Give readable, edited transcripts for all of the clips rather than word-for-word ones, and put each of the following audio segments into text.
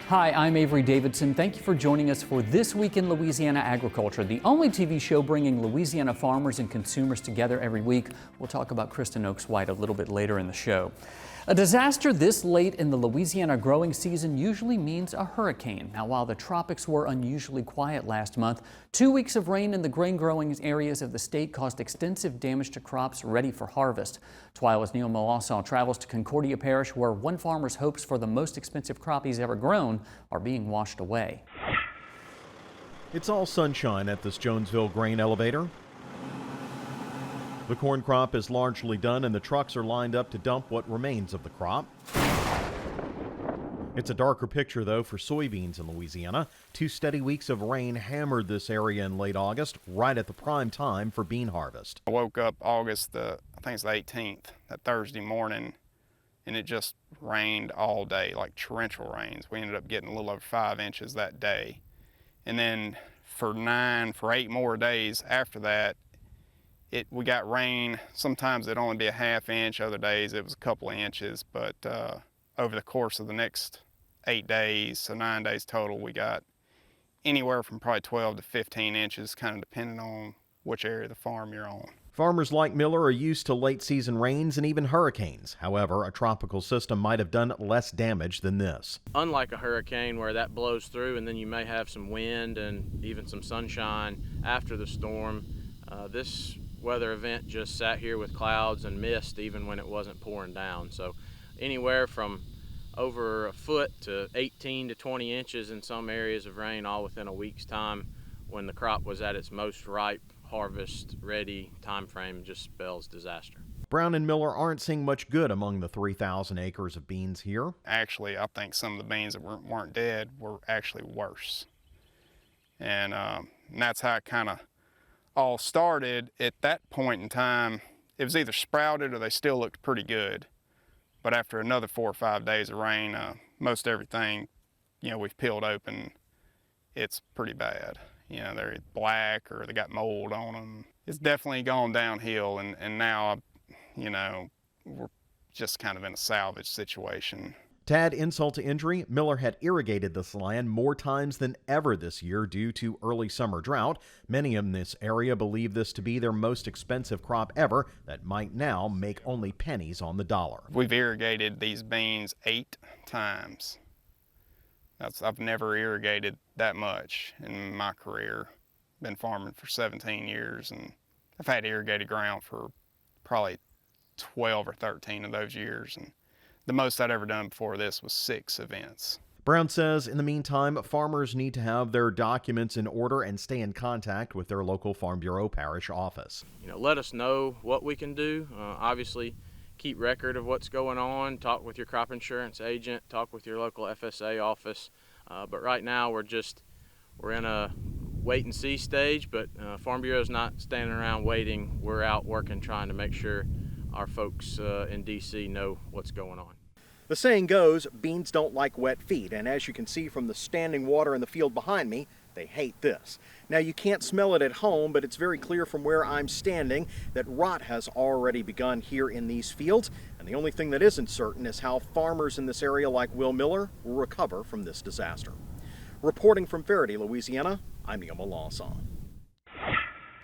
Hi, I'm Avery Davidson. Thank you for joining us for This Week in Louisiana Agriculture, the only TV show bringing Louisiana farmers and consumers together every week. We'll talk about Kristen Oaks White a little bit later in the show. A disaster this late in the Louisiana growing season usually means a hurricane. Now, while the tropics were unusually quiet last month, 2 weeks of rain in the grain growing areas of the state caused extensive damage to crops ready for harvest. TWILA's Neil Melanson travels to Concordia Parish, where one farmer's hopes for the most expensive crop he's ever grown are being washed away. It's all sunshine at this Jonesville grain elevator. The corn crop is largely done and the trucks are lined up to dump what remains of the crop. It's a darker picture, though, for soybeans in Louisiana. 2 steady weeks of rain hammered this area in late August, right at the prime time for bean harvest. I woke up August, I think it's the 18th, that Thursday morning, and it just rained all day, like torrential rains. We ended up getting a little over 5 inches that day. And then for 8 more days after that, we got rain. Sometimes it'd only be a ½ inch, other days it was a couple of inches, but over the course of the next 8 days, so 9 days total, we got anywhere from probably 12 to 15 inches, kind of depending on which area of the farm you're on. Farmers like Miller are used to late season rains and even hurricanes. However, a tropical system might have done less damage than this. Unlike a hurricane where that blows through and then you may have some wind and even some sunshine after the storm, this weather event just sat here with clouds and mist even when it wasn't pouring down. So anywhere from over a foot to 18 to 20 inches in some areas of rain, all within a week's time, when the crop was at its most ripe, harvest ready time frame, just spells disaster. Brown and Miller aren't seeing much good among the 3,000 acres of beans here. Actually, I think some of the beans that weren't dead were actually worse. And that's how it kind of all started. At that point in time, it was either sprouted or they still looked pretty good. But after another 4 or 5 days of rain, most everything, we've peeled open, it's pretty bad. They're black or they got mold on them. It's definitely gone downhill, and now, we're just kind of in a salvage situation. To add insult to injury, Miller had irrigated this land more times than ever this year due to early summer drought. Many in this area believe this to be their most expensive crop ever that might now make only pennies on the dollar. We've irrigated these beans 8 times. I've never irrigated that much in my career. Been farming for 17 years, and I've had irrigated ground for probably 12 or 13 of those years. And the most I'd ever done before this was 6 events. Brown says in the meantime, farmers need to have their documents in order and stay in contact with their local Farm Bureau parish office. Let us know what we can do. Obviously, keep record of what's going on. Talk with your crop insurance agent. Talk with your local FSA office. But right now, we're in a wait and see stage. But Farm Bureau's not standing around waiting. We're out working, trying to make sure our folks in D.C. know what's going on. The saying goes, beans don't like wet feet, and as you can see from the standing water in the field behind me, they hate this. Now, you can't smell it at home, but it's very clear from where I'm standing that rot has already begun here in these fields, and the only thing that isn't certain is how farmers in this area like Will Miller will recover from this disaster. Reporting from Faraday, Louisiana, I'm Neil Melanson.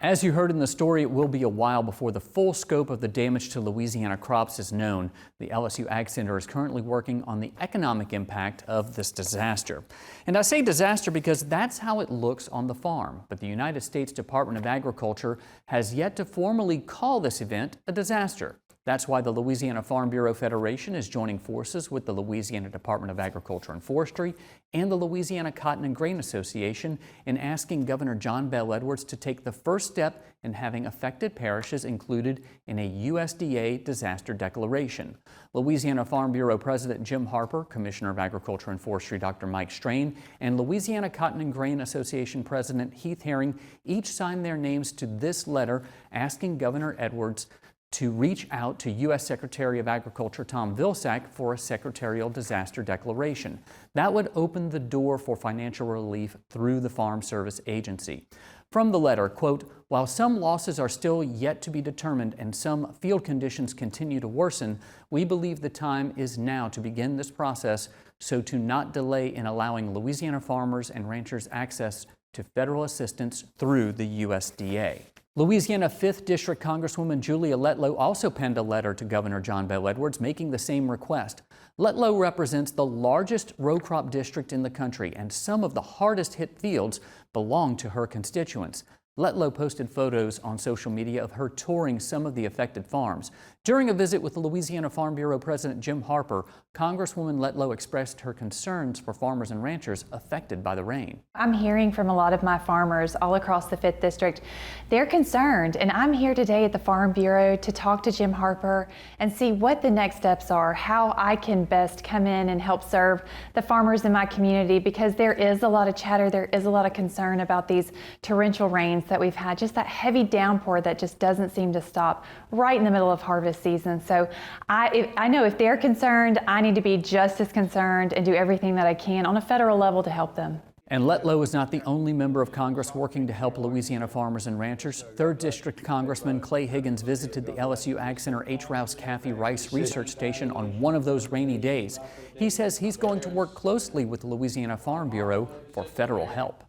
As you heard in the story, it will be a while before the full scope of the damage to Louisiana crops is known. The LSU Ag Center is currently working on the economic impact of this disaster. And I say disaster because that's how it looks on the farm. But the United States Department of Agriculture has yet to formally call this event a disaster. That's why the Louisiana Farm Bureau Federation is joining forces with the Louisiana Department of Agriculture and Forestry and the Louisiana Cotton and Grain Association in asking Governor John Bel Edwards to take the first step in having affected parishes included in a USDA disaster declaration. Louisiana Farm Bureau President Jim Harper, Commissioner of Agriculture and Forestry Dr. Mike Strain, and Louisiana Cotton and Grain Association President Heath Herring each signed their names to this letter asking Governor Edwards to reach out to U.S. Secretary of Agriculture Tom Vilsack for a secretarial disaster declaration. That would open the door for financial relief through the Farm Service Agency. From the letter, quote, "While some losses are still yet to be determined and some field conditions continue to worsen, we believe the time is now to begin this process so to not delay in allowing Louisiana farmers and ranchers access to federal assistance through the USDA." Louisiana 5th District Congresswoman Julia Letlow also penned a letter to Governor John Bel Edwards making the same request. Letlow represents the largest row crop district in the country, and some of the hardest hit fields belong to her constituents. Letlow posted photos on social media of her touring some of the affected farms. During a visit with the Louisiana Farm Bureau President Jim Harper, Congresswoman Letlow expressed her concerns for farmers and ranchers affected by the rain. I'm hearing from a lot of my farmers all across the 5th District. They're concerned, and I'm here today at the Farm Bureau to talk to Jim Harper and see what the next steps are, how I can best come in and help serve the farmers in my community, because there is a lot of chatter, there is a lot of concern about these torrential rains that we've had, just that heavy downpour that just doesn't seem to stop right in the middle of harvest season. So I know if they're concerned, I need to be just as concerned and do everything that I can on a federal level to help them. And Letlow is not the only member of Congress working to help Louisiana farmers and ranchers. 3rd District Congressman Clay Higgins visited the LSU Ag Center H. Rouse Caffey Rice Research Station on one of those rainy days. He says he's going to work closely with the Louisiana Farm Bureau for federal help.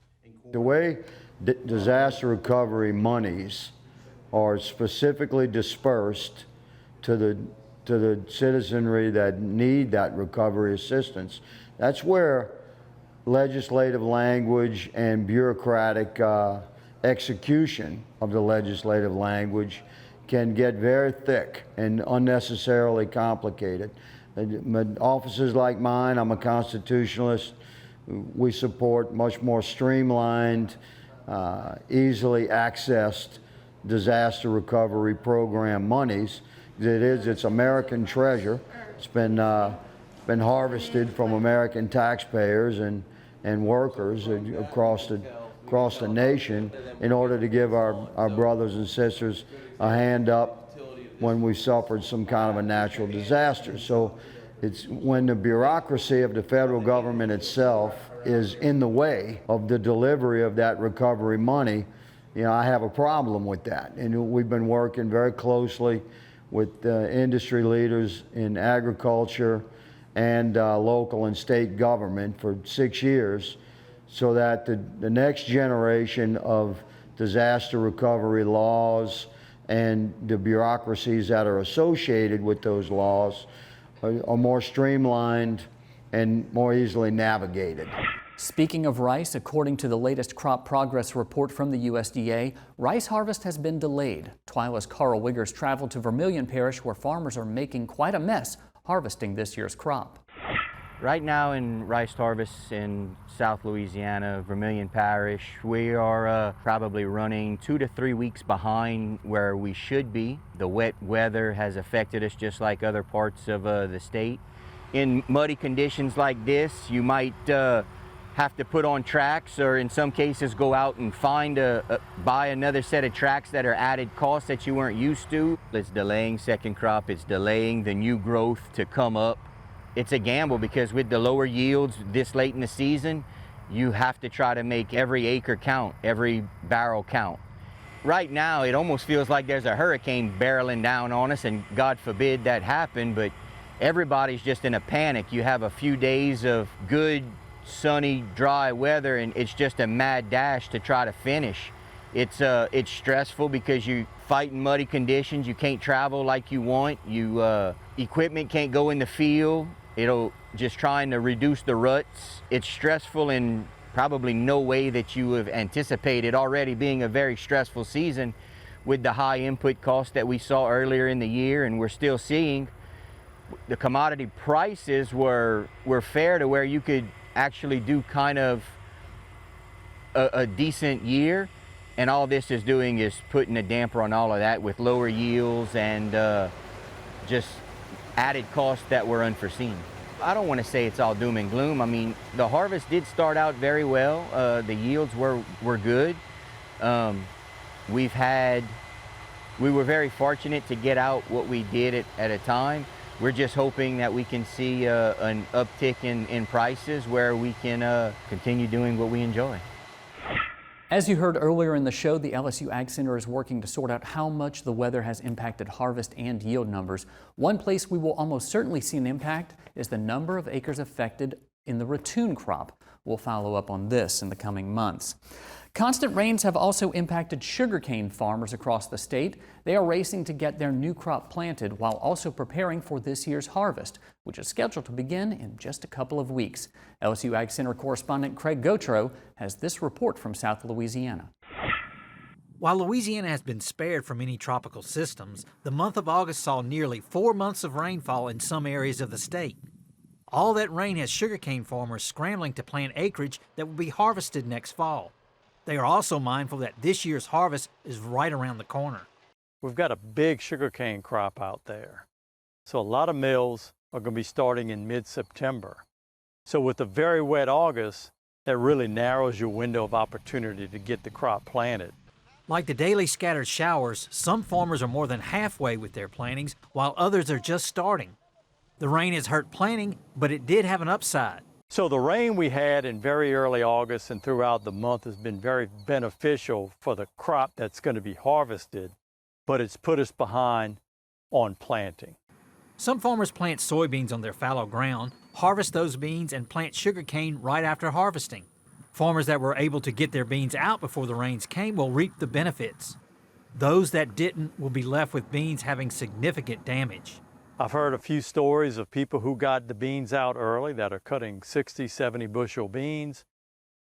The way disaster recovery monies are specifically dispersed to the citizenry that need that recovery assistance, that's where legislative language and bureaucratic execution of the legislative language can get very thick and unnecessarily complicated. Offices like mine, I'm a constitutionalist, we support much more streamlined, easily accessed disaster recovery program monies. It's American treasure. It's been harvested from American taxpayers and workers across the nation in order to give our brothers and sisters a hand up when we suffered some kind of a natural disaster. So it's when the bureaucracy of the federal government itself is in the way of the delivery of that recovery money, I have a problem with that. And we've been working very closely with industry leaders in agriculture and local and state government for 6 years so that the next generation of disaster recovery laws and the bureaucracies that are associated with those laws are more streamlined and more easily navigated. Speaking of rice, according to the latest crop progress report from the USDA, rice harvest has been delayed. TWILA's Carl Wiggers traveled to Vermilion Parish, where farmers are making quite a mess harvesting this year's crop. Right now in rice harvest in South Louisiana, Vermilion Parish, we are probably running 2 to 3 weeks behind where we should be. The wet weather has affected us just like other parts of the state. In muddy conditions like this, you might have to put on tracks, or in some cases go out and buy another set of tracks that are added costs that you weren't used to. It's delaying second crop, it's delaying the new growth to come up. It's a gamble because with the lower yields this late in the season, you have to try to make every acre count, every barrel count. Right now, it almost feels like there's a hurricane barreling down on us, and God forbid that happen, but everybody's just in a panic. You have a few days of good, sunny, dry weather, and it's just a mad dash to try to finish. It's stressful because you fight in muddy conditions. You can't travel like you want. Equipment can't go in the field. It'll just trying to reduce the ruts. It's stressful in probably no way that you have anticipated, already being a very stressful season. with the high input costs that we saw earlier in the year, and we're still seeing, the commodity prices were fair to where you could actually do kind of a decent year, and all this is doing is putting a damper on all of that with lower yields and just added costs that were unforeseen. I don't want to say it's all doom and gloom. I mean, the harvest did start out very well. The yields were good. We were very fortunate to get out what we did at a time. We're just hoping that we can see an uptick in prices where we can continue doing what we enjoy. As you heard earlier in the show, the LSU Ag Center is working to sort out how much the weather has impacted harvest and yield numbers. One place we will almost certainly see an impact is the number of acres affected in the ratoon crop. We'll follow up on this in the coming months. Constant rains have also impacted sugarcane farmers across the state. They are racing to get their new crop planted while also preparing for this year's harvest, which is scheduled to begin in just a couple of weeks. LSU Ag Center correspondent Craig Gautreaux has this report from South Louisiana. While Louisiana has been spared from any tropical systems, the month of August saw nearly 4 months of rainfall in some areas of the state. All that rain has sugarcane farmers scrambling to plant acreage that will be harvested next fall. They are also mindful that this year's harvest is right around the corner. We've got a big sugarcane crop out there. So a lot of mills are going to be starting in mid-September. So with a very wet August, that really narrows your window of opportunity to get the crop planted. Like the daily scattered showers, some farmers are more than halfway with their plantings, while others are just starting. The rain has hurt planting, but it did have an upside. So the rain we had in very early August and throughout the month has been very beneficial for the crop that's going to be harvested, but it's put us behind on planting. Some farmers plant soybeans on their fallow ground, harvest those beans, and plant sugarcane right after harvesting. Farmers that were able to get their beans out before the rains came will reap the benefits. Those that didn't will be left with beans having significant damage. I've heard a few stories of people who got the beans out early that are cutting 60, 70 bushel beans.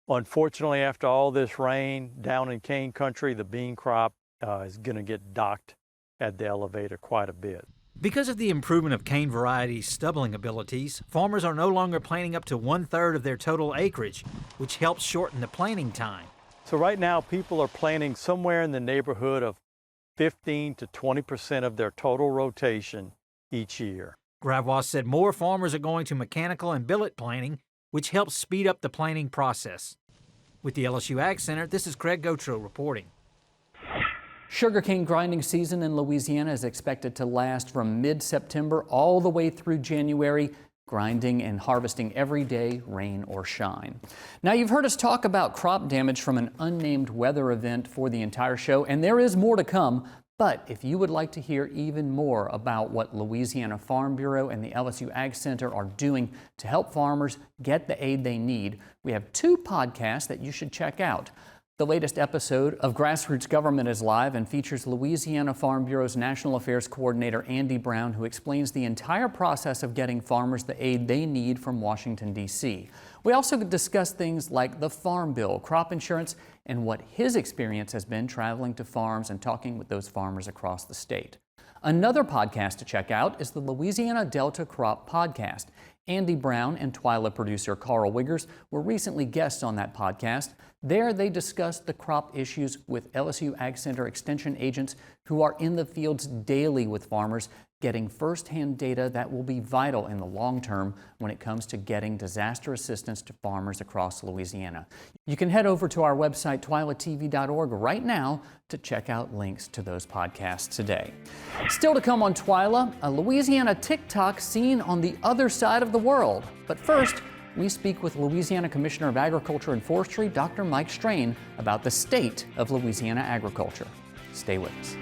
Unfortunately, after all this rain down in cane country, the bean crop is going to get docked at the elevator quite a bit. Because of the improvement of cane varieties' stubbling abilities, farmers are no longer planting up to 1/3 of their total acreage, which helps shorten the planting time. So right now, people are planting somewhere in the neighborhood of 15 to 20% of their total rotation each year. Gravois said more farmers are going to mechanical and billet planting, which helps speed up the planting process. With the LSU Ag Center, this is Craig Gautreaux reporting. Sugarcane grinding season in Louisiana is expected to last from mid-September all the way through January, grinding and harvesting every day, rain or shine. Now, you've heard us talk about crop damage from an unnamed weather event for the entire show, and there is more to come. But if you would like to hear even more about what Louisiana Farm Bureau and the LSU Ag Center are doing to help farmers get the aid they need, we have 2 podcasts that you should check out. The latest episode of Grassroots Government is live and features Louisiana Farm Bureau's National Affairs Coordinator Andy Brown, who explains the entire process of getting farmers the aid they need from Washington, D.C. We also discuss things like the Farm Bill, crop insurance, and what his experience has been traveling to farms and talking with those farmers across the state. Another podcast to check out is the Louisiana Delta Crop Podcast. Andy Brown and TWILA producer Carl Wiggers were recently guests on that podcast. There they discussed the crop issues with LSU Ag Center Extension agents who are in the fields daily with farmers, getting firsthand data that will be vital in the long term when it comes to getting disaster assistance to farmers across Louisiana. You can head over to our website, twilatv.org, right now to check out links to those podcasts today. Still to come on TWILA, a Louisiana TikTok seen on the other side of the world. But first, we speak with Louisiana Commissioner of Agriculture and Forestry, Dr. Mike Strain, about the state of Louisiana agriculture. Stay with us.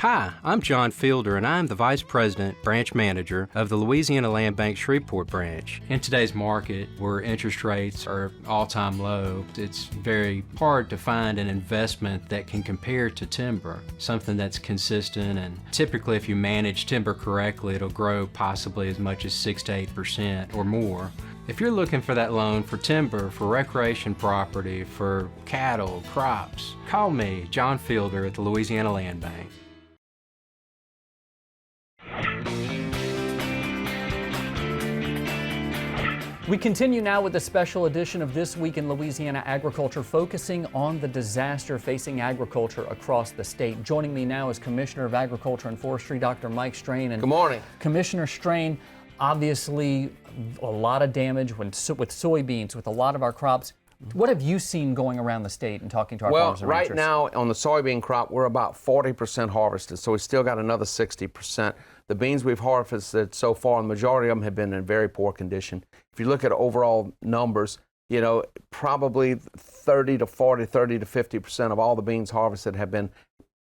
Hi, I'm John Fielder, and I'm the Vice President, Branch Manager of the Louisiana Land Bank Shreveport Branch. In today's market, where interest rates are all-time low, it's very hard to find an investment that can compare to timber, something that's consistent, and typically if you manage timber correctly, it'll grow possibly as much as 6 to 8% or more. If you're looking for that loan for timber, for recreation property, for cattle, crops, call me, John Fielder at the Louisiana Land Bank. We continue now with a special edition of This Week in Louisiana Agriculture, focusing on the disaster facing agriculture across the state. Joining me now is Commissioner of Agriculture and Forestry, Dr. Mike Strain. And good morning. Commissioner Strain, obviously a lot of damage with soybeans, with a lot of our crops. What have you seen going around the state and talking to our farmers and ranchers? Right now on the soybean crop, we're about 40% harvested, so we still got another 60%. The beans we've harvested so far, the majority of them have been in very poor condition. If you look at overall numbers, you know, probably 30 to 50% of all the beans harvested have been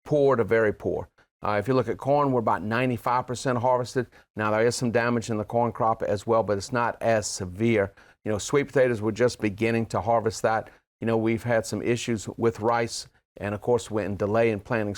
poor to very poor. If you look at corn, we're about 95% harvested. Now, there is some damage in the corn crop as well, but it's not as severe. You know, sweet potatoes, we're just beginning to harvest that. You know, we've had some issues with rice, and of course, we're in delay in planting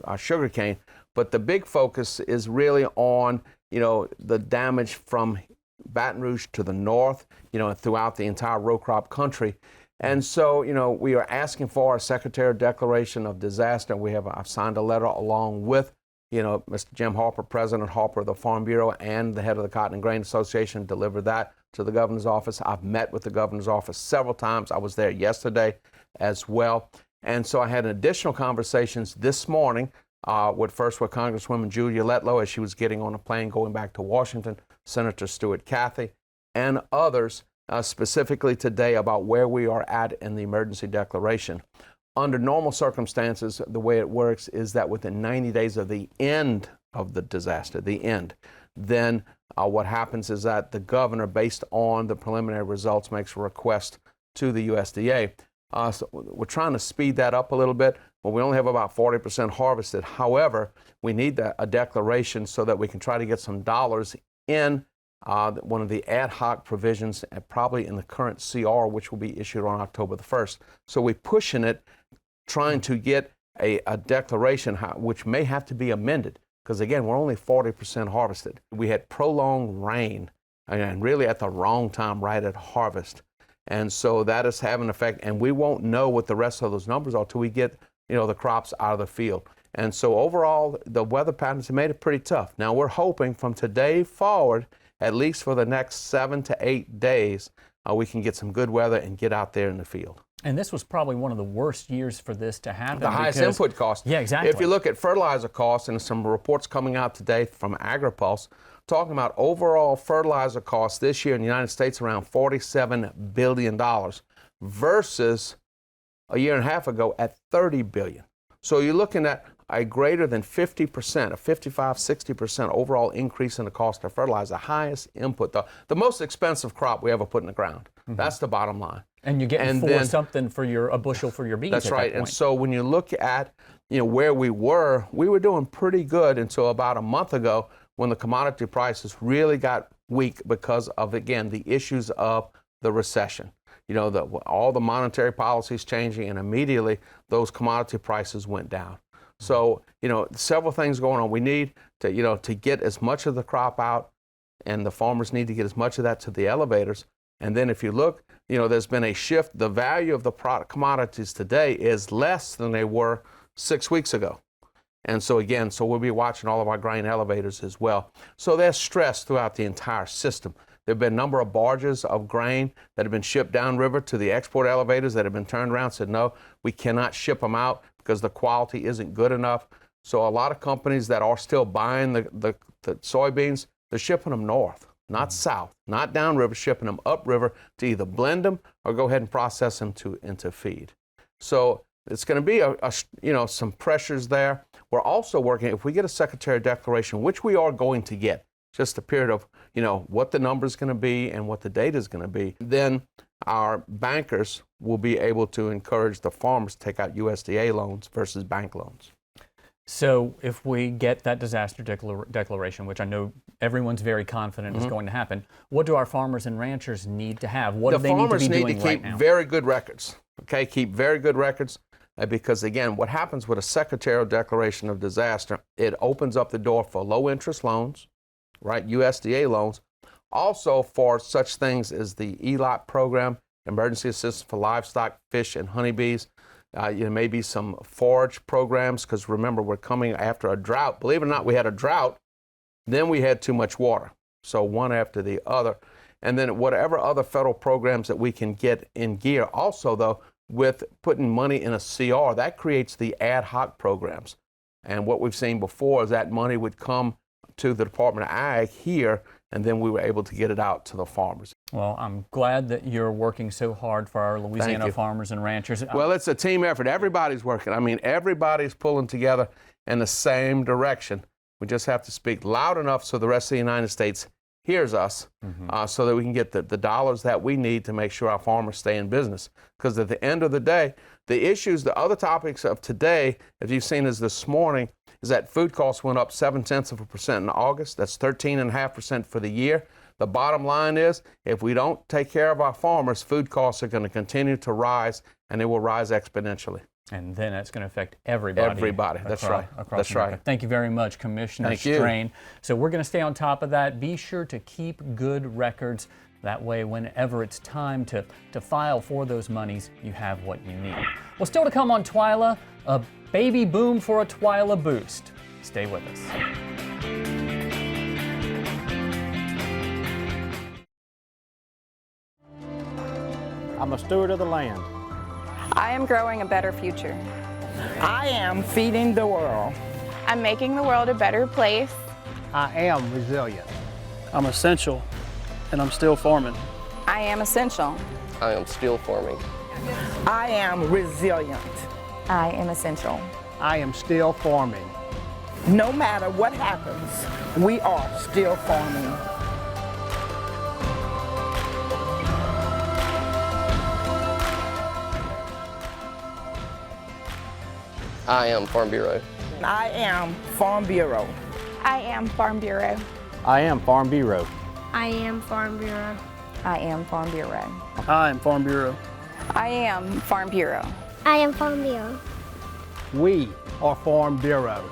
our sugar cane. But the big focus is really on, you know, the damage from Baton Rouge to the north, you know, throughout the entire row crop country. And so, you know, we are asking for a Secretary of Declaration of Disaster. I've signed a letter along with, you know, Mr. Jim Harper, President Harper of the Farm Bureau, and the head of the Cotton and Grain Association, delivered that to the governor's office. I've met with the governor's office several times. I was there yesterday as well. And so I had additional conversations this morning with Congresswoman Julia Letlow as she was getting on a plane going back to Washington, Senator Stuart Cathy, and others specifically today about where we are at in the emergency declaration. Under normal circumstances, the way it works is that within 90 days of the end of the disaster, then what happens is that the governor, based on the preliminary results, makes a request to the USDA. So we're trying to speed that up a little bit, but we only have about 40% harvested. However, we need a declaration so that we can try to get some dollars in one of the ad hoc provisions, probably in the current CR, which will be issued on October the 1st. So we're pushing it, trying to get a declaration which may have to be amended, because again, we're only 40% harvested. We had prolonged rain, and really at the wrong time, right at harvest. And so that is having an effect, and we won't know what the rest of those numbers are till we get, you know, the crops out of the field. And so overall, the weather patterns have made it pretty tough. Now we're hoping from today forward, at least for the next 7 to 8 days, we can get some good weather and get out there in the field. And this was probably one of the worst years for this to happen. The highest input cost. Yeah, exactly. If you look at fertilizer costs, and some reports coming out today from AgriPulse, talking about overall fertilizer costs this year in the United States around $47 billion versus a year and a half ago at $30 billion. So you're looking at a greater than 50%, a 55, 60% overall increase in the cost of fertilizer, the highest input, the most expensive crop we ever put in the ground. Mm-hmm. That's the bottom line. And you're getting something for a bushel for your beans. That's right. That and so when you look at, you know, where we were doing pretty good until about a month ago when the commodity prices really got weak because of, again, the issues of the recession. You know, all the monetary policies changing, and immediately those commodity prices went down. So, you know, several things going on. We need to, you know, to get as much of the crop out, and the farmers need to get as much of that to the elevators. And then if you look, you know, there's been a shift. The value of the commodities today is less than they were 6 weeks ago. And so again, we'll be watching all of our grain elevators as well. So there's stress throughout the entire system. There have been a number of barges of grain that have been shipped downriver to the export elevators that have been turned around and said, no, we cannot ship them out because the quality isn't good enough. So a lot of companies that are still buying the soybeans, they're shipping them north, not south, not downriver, shipping them upriver to either blend them or go ahead and process them into feed. So it's going to be you know, some pressures there. We're also working, if we get a Secretary Declaration, which we are going to get, just a period of, you know, what the number is going to be and what the data is going to be, then our bankers will be able to encourage the farmers to take out USDA loans versus bank loans. So if we get that disaster declaration, which I know everyone's very confident is going to happen, what do our farmers and ranchers need to have? What do they need to be doing right now? The farmers need to keep very good records, okay? Keep very good records, because again, what happens with a secretarial declaration of disaster, it opens up the door for low interest loans, right, USDA loans, Also for such things as the ELOT program, Emergency Assistance for Livestock, Fish, and Honeybees. There may be some forage programs, because remember, we're coming after a drought. Believe it or not, we had a drought, then we had too much water. So one after the other. And then whatever other federal programs that we can get in gear. Also, though, with putting money in a CR, that creates the ad hoc programs. And what we've seen before is that money would come to the Department of Ag here, and then we were able to get it out to the farmers. Well, I'm glad that you're working so hard for our Louisiana farmers and ranchers. Well, it's a team effort. Everybody's working. I mean, everybody's pulling together in the same direction. We just have to speak loud enough so the rest of the United States hears us, so that we can get the dollars that we need to make sure our farmers stay in business. Because at the end of the day, the issues, the other topics of today, as you've seen as this morning, is that food costs went up 0.7% in August. That's 13.5% for the year. The bottom line is, if we don't take care of our farmers, food costs are going to continue to rise, and they will rise exponentially. And then that's going to affect everybody. Everybody, that's right. That's right. Thank you very much, Commissioner Strain. So we're going to stay on top of that. Be sure to keep good records. That way, whenever it's time to file for those monies, you have what you need. Well, still to come on TWILA, a baby boom for a TWILA boost. Stay with us. I'm a steward of the land. I am growing a better future. I am feeding the world. I'm making the world a better place. I am resilient. I'm essential, and I'm still farming. I am essential. I am still farming. I am resilient. I am essential. I am still farming. No matter what happens, we are still farming. I am Farm Bureau. I am Farm Bureau. I am Farm Bureau. I am Farm Bureau. I am Farm Bureau. I am Farm Bureau. I am Farm Bureau. I am Farm Bureau. I am Farm Bureau. We are Farm Bureau.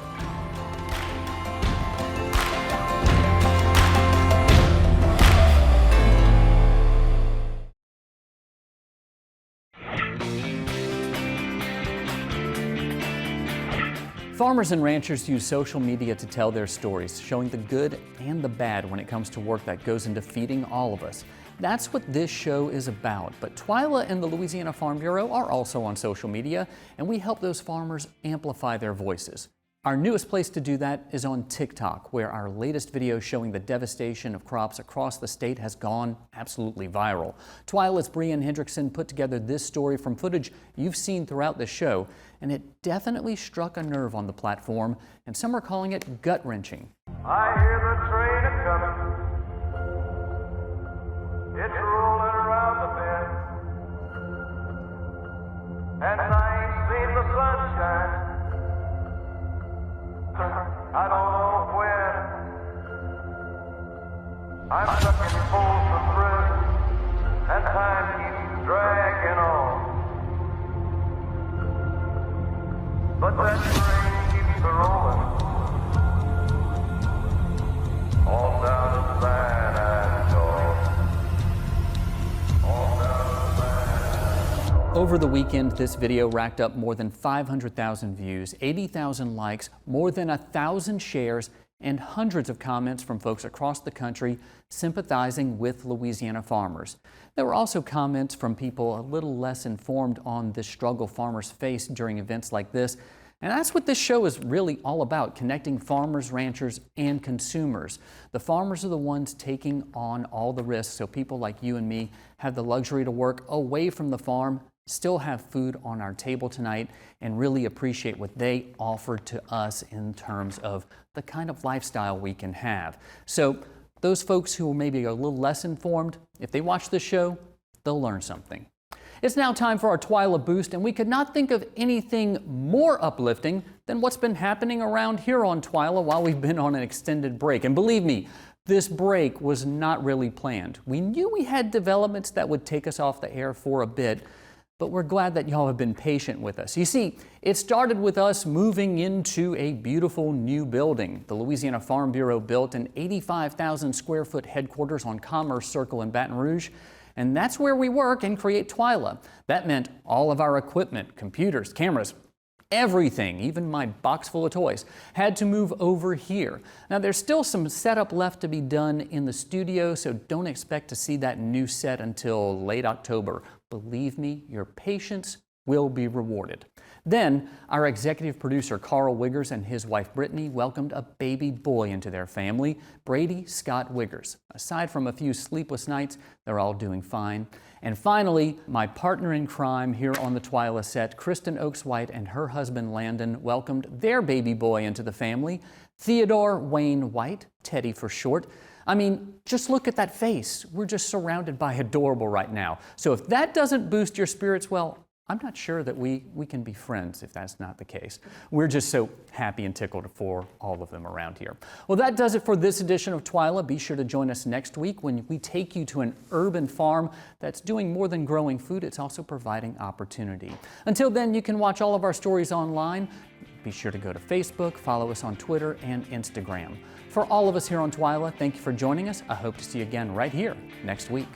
Farmers and ranchers use social media to tell their stories, showing the good and the bad when it comes to work that goes into feeding all of us. That's what this show is about. But TWILA and the Louisiana Farm Bureau are also on social media, and we help those farmers amplify their voices. Our newest place to do that is on TikTok, where our latest video showing the devastation of crops across the state has gone absolutely viral. TWILA's Brian Hendrickson put together this story from footage you've seen throughout the show, and it definitely struck a nerve on the platform, and some are calling it gut-wrenching. I hear the train a-coming. It's rolling around the bend, and I ain't seen the sunshine. I don't know when. I'm stuck in Folsom Prison, and time keeps dragging on. But that train keeps rolling on down to San Antonio. Over the weekend, this video racked up more than 500,000 views, 80,000 likes, more than 1,000 shares, and hundreds of comments from folks across the country sympathizing with Louisiana farmers. There were also comments from people a little less informed on the struggle farmers face during events like this. And that's what this show is really all about, connecting farmers, ranchers, and consumers. The farmers are the ones taking on all the risks, so people like you and me have the luxury to work away from the farm, still have food on our table tonight, and really appreciate what they offer to us in terms of the kind of lifestyle we can have. So those folks who are maybe a little less informed, if they watch this show, they'll learn something. It's now time for our TWILA Boost, and we could not think of anything more uplifting than what's been happening around here on TWILA while we've been on an extended break. And believe me, this break was not really planned. We knew we had developments that would take us off the air for a bit, but we're glad that y'all have been patient with us. You see, it started with us moving into a beautiful new building. The Louisiana Farm Bureau built an 85,000 square foot headquarters on Commerce Circle in Baton Rouge, and that's where we work and create TWILA. That meant all of our equipment, computers, cameras, everything, even my box full of toys, had to move over here. Now there's still some setup left to be done in the studio, so don't expect to see that new set until late October. Believe me, your patience will be rewarded. Then, our executive producer Carl Wiggers and his wife Brittany welcomed a baby boy into their family, Brady Scott Wiggers. Aside from a few sleepless nights, they're all doing fine. And finally, my partner in crime here on the TWILA set, Kristen Oaks White and her husband Landon welcomed their baby boy into the family, Theodore Wayne White, Teddy for short. I mean, just look at that face. We're just surrounded by adorable right now. So if that doesn't boost your spirits, well, I'm not sure that we can be friends if that's not the case. We're just so happy and tickled for all of them around here. Well, that does it for this edition of TWILA. Be sure to join us next week when we take you to an urban farm that's doing more than growing food. It's also providing opportunity. Until then, you can watch all of our stories online. Be sure to go to Facebook, follow us on Twitter and Instagram. For all of us here on TWILA, thank you for joining us. I hope to see you again right here next week.